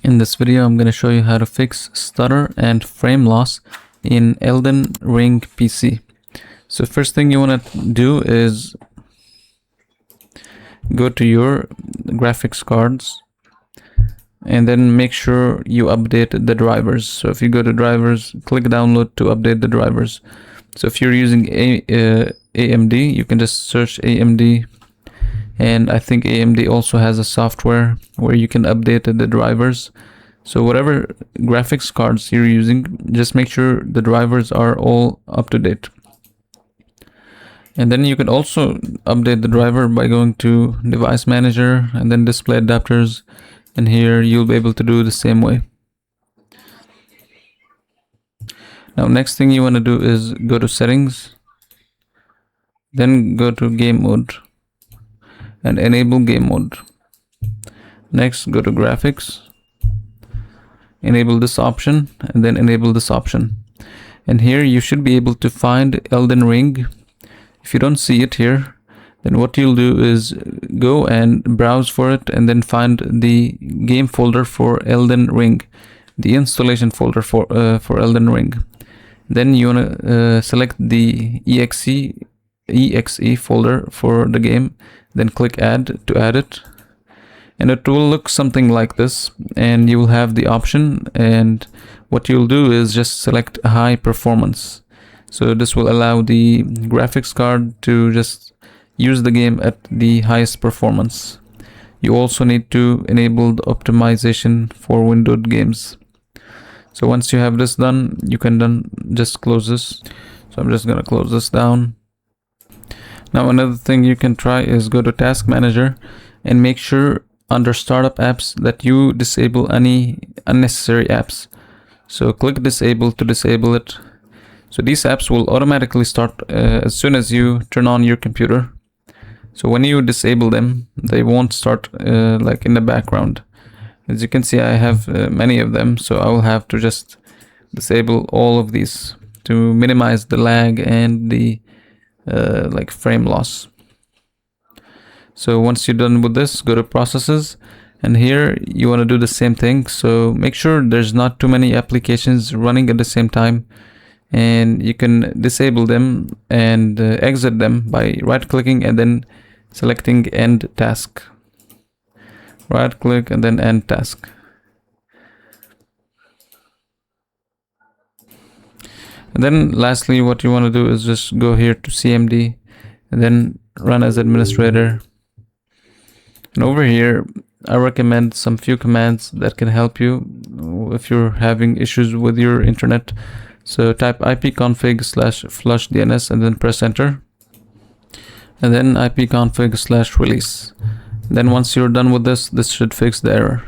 In this video, I'm going to show you how to fix stutter and frame loss in Elden Ring PC. So first thing you want to do is go to your graphics cards and then make sure you update the drivers. So if you go to drivers, click download to update the drivers. So if you're using AMD, you can just search AMD, and I think AMD also has a software where you can update the drivers. So whatever graphics cards you're using, just make sure the drivers are all up to date. And then you can also update the driver by going to device manager and then display adapters, and here you'll be able to do the same way. Now next thing you want to do is go to settings, then go to game mode and enable game mode. Next, go to graphics, enable this option, and then enable this option. And here you should be able to find Elden Ring. If you don't see it here, then what you'll do is go and browse for it and then find the game folder for Elden Ring, the installation folder for Elden Ring. Then you want to select the exe folder for the game, then click add to add it, and it will look something like this, and you will have the option, and what you'll do is just select high performance. So this will allow the graphics card to just use the game at the highest performance. You also need to enable the optimization for windowed games. So once you have this done, you can then just close this. So I'm just going to close this down. Now another thing you can try is go to task manager and make sure under startup apps that you disable any unnecessary apps. So click disable to disable it. So these apps will automatically start as soon as you turn on your computer. So when you disable them, they won't start like in the background. As you can see, I have many of them, so I will have to just disable all of these to minimize the lag and the like frame loss. So once you're done with this, go to processes, and here you want to do the same thing. So make sure there's not too many applications running at the same time, and you can disable them and exit them by right clicking and then selecting end task. Right click and then end task. And then lastly, what you want to do is just go here to CMD and then run as administrator. And over here, I recommend some few commands that can help you if you're having issues with your internet. So type ipconfig/flush DNS and then press enter. And then ipconfig/release. Then once you're done with this, this should fix the error.